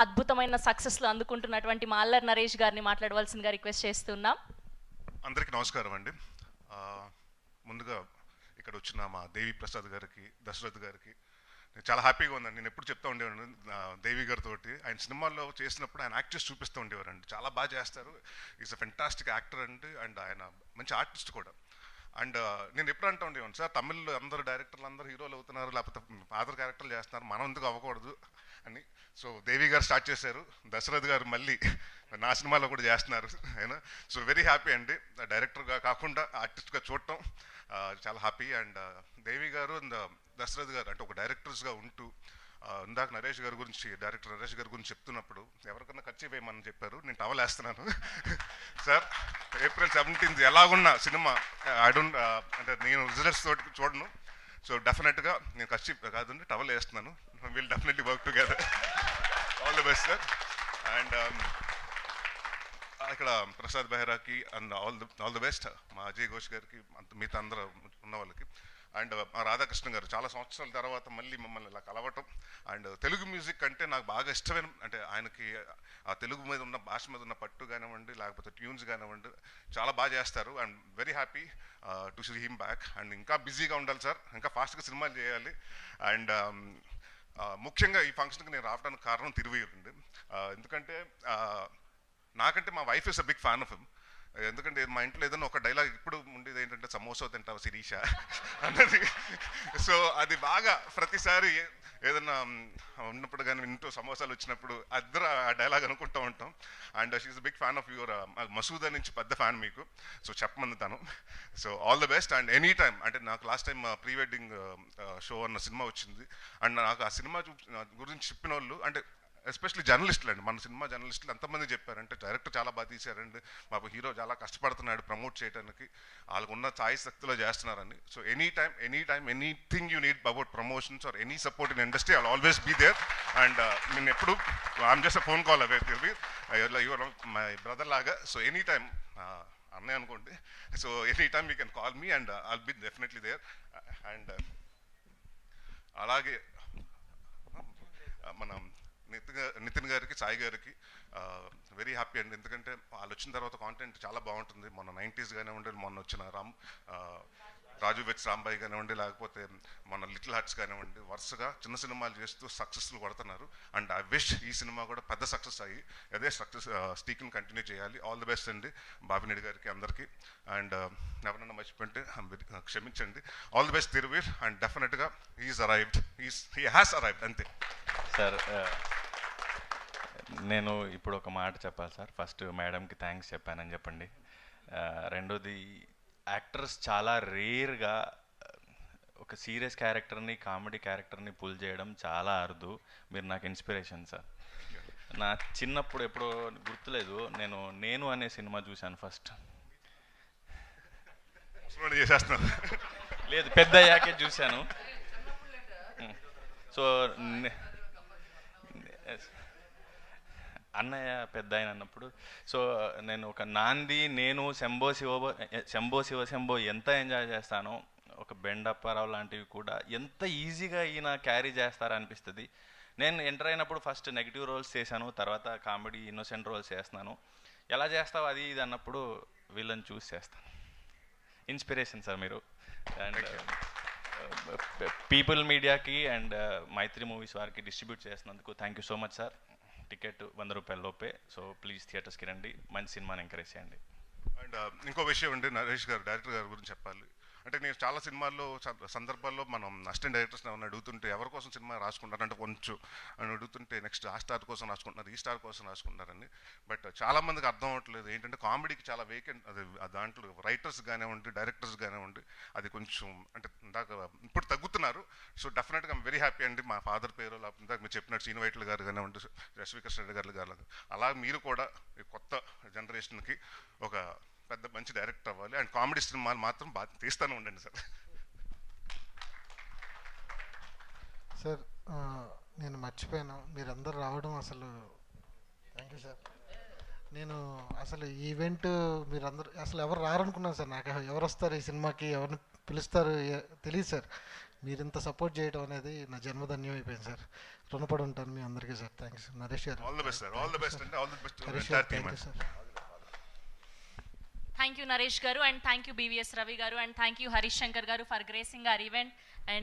అద్భుతమైన సక్సెస్లు అందుకుంటున్నటువంటి మాల్లర్ నరేష్ గారిని మాట్లాడవలసిందిగా రిక్వెస్ట్ చేస్తున్నాం. అందరికీ నమస్కారం అండి. ముందుగా ఇక్కడ వచ్చిన మా దేవి ప్రసాద్ గారికి, దశరథ్ గారికి నేను చాలా హ్యాపీగా ఉందండి. నేను ఎప్పుడు చెప్తూ ఉండేవాడిని దేవి గారితో, ఆయన సినిమాల్లో చేసినప్పుడు ఆయన యాక్ట్ చేసి చూపిస్తూ ఉండేవారండి. చాలా బాగా చేస్తారు, ఈజ్ అ ఫెంటాస్టిక్ యాక్టర్ అండి, అండ్ ఆయన మంచి ఆర్టిస్ట్ కూడా. అండ్ నేను ఎప్పుడు అంటూ ఉండేవాడిని, సార్ తమిళ్లో అందరూ డైరెక్టర్లు అందరూ హీరోలు అవుతున్నారు, లేకపోతే ఫాదర్ క్యారెక్టర్లు చేస్తున్నారు, మనం ఎందుకు అవ్వకూడదు అని. సో దేవి గారు స్టార్ట్ చేశారు, దశరథ్ గారు మళ్ళీ నా సినిమాలో కూడా చేస్తున్నారు ఆయన. సో వెరీ హ్యాపీ అండి, డైరెక్టర్గా కాకుండా ఆర్టిస్ట్గా చూడటం చాలా హ్యాపీ. అండ్ దేవి గారు అండ్ దశరథ్ గారు అంటే ఒక డైరెక్టర్స్గా ఉంటూ, ఇందాక నరేష్ గారి గురించి, డైరెక్టర్ నరేష్ గారి గురించి చెప్తున్నప్పుడు ఎవరికన్నా ఖర్చు వేయమని చెప్పారు, నేను టవల్ వేస్తున్నాను సార్. April 17th ఎలాగున్న సినిమా అంటే నేను రిజల్ట్స్ తోటి చూడను, సో డెఫినెట్గా నేను ఖర్చు కాదండి టవల్ వేస్తున్నాను. Will definitely work together. All the best sir. And ఇక్కడ ప్రసాద్ బెహ్రాకి అండ్ ఆల్ ది బెస్ట్, మా అజయ్ ఘోష్ గారికి, మిగతా అందరూ ఉన్న వాళ్ళకి. అండ్ మా రాధాకృష్ణ గారు చాలా సంవత్సరాల తర్వాత మళ్ళీ మమ్మల్ని ఇలా కలవటం. అండ్ తెలుగు మ్యూజిక్ అంటే నాకు బాగా ఇష్టమైన, అంటే ఆయనకి ఆ తెలుగు మీద ఉన్న భాష మీద ఉన్న పట్టు కానివ్వండి, లేకపోతే ట్యూన్స్ కానివ్వండి, చాలా బాగా చేస్తారు. And very happy to see him back. And ఇంకా బిజీగా ఉండాలి సార్, ఇంకా ఫాస్ట్గా సినిమాలు చేయాలి. అండ్ ముఖ్యంగా ఈ ఫంక్షన్కి నేను రావడానికి కారణం తిరువయ్యూరు అండి. ఎందుకంటే నాకంటే మా wife is a big fan of him. ఎందుకంటే మా ఇంట్లో ఏదైనా ఒక డైలాగ్ ఇప్పుడు ఉండేది ఏంటంటే, సమోసా తింటావు శిరీష అన్నది. సో అది బాగా ప్రతిసారి ఏదన్నా ఉన్నప్పుడు కానీ ఇంట్లో సమోసాలు వచ్చినప్పుడు అద్దరు ఆ డైలాగ్ అనుకుంటూ ఉంటాం. And she's big fan of your Masooda నుంచి పెద్ద ఫ్యాన్ మీకు, సో చెప్పమంది తను. So all the best. And any time, అంటే నాకు last time pre wedding show అన్న సినిమా వచ్చింది. అండ్ నాకు ఆ సినిమా గురించి చెప్పిన వాళ్ళు, అంటే ఎస్పెషల్లీ జర్నలిస్టులు అండి, మన సినిమా జర్నలిస్టులు ఎంతమంది చెప్పారంటే, డైరెక్టర్ చాలా బాగా తీశారండి, మాకు హీరో చాలా కష్టపడుతున్నాడు ప్రమోట్ చేయడానికి, వాళ్ళకు ఉన్న ఛాయ్ శక్తిలో చేస్తున్నారని. So any time anything you need about promotions or any support in industry, I'll always be there. And నేను ఎప్పుడు I'm just phone call away, your my brother లాగా. సో ఎనీ టైమ్ అన్నయ్య అనుకోండి, so any time you can call me and I'll be definitely there. And అలాగే మనం నితిన్ గారికి, సాయి గారికి very happy అండి. ఎందుకంటే వాళ్ళు వచ్చిన తర్వాత కాంటెంట్ చాలా బాగుంటుంది. మొన్న 90s కానివ్వండి, మొన్న వచ్చిన రాజు వెట్స్ రాంబాయి కానివ్వండి, లేకపోతే మన లిటిల్ హార్ట్స్ కానివ్వండి, వరుసగా చిన్న సినిమాలు చేస్తూ సక్సెస్లు కొడుతున్నారు. అండ్ ఐ విష్ ఈ సినిమా కూడా పెద్ద సక్సెస్ అయ్యి అదే సక్సెస్ స్టీక్ని కంటిన్యూ చేయాలి. ఆల్ ది బెస్ట్ అండి బాబినేడి గారికి, అందరికీ. అండ్ ఎవరన్నా మర్చిపోయింటే క్షమించండి. All the best Thiruveer. And డెఫినెట్గా హీ హ్యాస్ అరైవ్డ్ అంతే సార్. నేను ఇప్పుడు ఒక మాట చెప్పాలి సార్. ఫస్ట్ మేడంకి థ్యాంక్స్ చెప్పానని చెప్పండి. రెండోది, యాక్టర్స్ చాలా రేర్గా ఒక సీరియస్ క్యారెక్టర్ని, కామెడీ క్యారెక్టర్ని పుల్ చేయడం చాలా అరుదు. మీరు నాకు ఇన్స్పిరేషన్ సార్. నా చిన్నప్పుడు ఎప్పుడో గుర్తులేదు, నేను అనే సినిమా చూశాను ఫస్ట్. లేదు, పెద్ద అయ్యాకే చూశాను. సో అన్నయ్య పెద్ద ఆయన అన్నప్పుడు, సో నేను ఒక నాంది, నేను శంభో శివ శంభో ఎంత ఎంజాయ్ చేస్తానో, ఒక బెండప్పారావు లాంటివి కూడా ఎంత ఈజీగా ఈయన క్యారీ చేస్తారనిపిస్తుంది. నేను ఎంటర్ అయినప్పుడు ఫస్ట్ నెగిటివ్ రోల్స్ చేశాను, తర్వాత కామెడీ ఇన్నోసెంట్ రోల్స్ చేస్తున్నాను. ఎలా చేస్తావు అది ఇది అన్నప్పుడు వీళ్ళని చూస్ చేస్తాను. ఇన్స్పిరేషన్ సార్ మీరు. అండ్ పీపుల్ మీడియాకి అండ్ మైత్రి మూవీస్ వారికి డిస్ట్రిబ్యూట్ చేసినందుకు thank you so much sir. Ticket 100 రూపాయల లోపే, సో ప్లీజ్ థియేటర్స్కి రండి, మంచి సినిమాని ఎంకరేజ్ చేయండి. అండ్ ఇంకో విషయం అండి, నరేష్ గారు డైరెక్టర్ గారి గురించి చెప్పాలి. అంటే నేను చాలా సినిమాల్లో సందర్భాల్లో మనం అసిస్టెంట్ డైరెక్టర్స్ ఏమైనా అడుగుతుంటే ఎవరి కోసం సినిమా రాసుకుంటారు అంటే కొంచెం అని అడుగుతుంటే, నెక్స్ట్ ఆ స్టార్ కోసం రాసుకుంటున్నారు, ఈ స్టార్ కోసం రాసుకుంటారని. బట్ చాలామందికి అర్థం అవ్వట్లేదు ఏంటంటే, కామెడీకి చాలా వేకెంట్, అది దాంట్లో రైటర్స్ కానివ్వండి, డైరెక్టర్స్ కానివ్వండి, అది కొంచెం అంటే ఇందాక ఇప్పుడు తగ్గుతున్నారు. సో డెఫినెట్గా ఐమ్ వెరీ హ్యాపీ అండి. మా ఫాదర్ పేరు, లేకపోతే ఇందాక మీరు చెప్పినట్టు శ్రీను వైట్ల గారు కానివ్వండి, రశ్మికృష్ణ రెడ్డి గారు అలా మీరు కూడా ఈ కొత్త జనరేషన్కి ఒక పెద్ద మంచి డైరెక్టర్ అవ్వాలి. అండ్ కామెడీ సినిమాలు మాత్రం బాగా తీస్తూనే ఉండండి సార్. సార్ నేను మర్చిపోయాను, మీరందరూ రావడం అసలు థ్యాంక్ యూ సార్. నేను అసలు ఈవెంట్ మీరందరూ అసలు ఎవరు రారనుకున్నాను సార్. నాకు ఎవరు వస్తారు ఈ సినిమాకి, ఎవరిని పిలుస్తారు తెలియదు సార్. మీరు ఇంత సపోర్ట్ చేయడం అనేది నా జన్మధన్యం అయిపోయింది సార్. రుణపడి ఉంటాను మీ అందరికీ సార్. థ్యాంక్స్ నరేష్ గారు. All the best sir. All the best అంటే all the best Harish entire గారు team. Thank you sir. Thank you Naresh గారు, and thank you BVS Ravi గారు, and thank you Harish Shankar గారు for gracing our event. And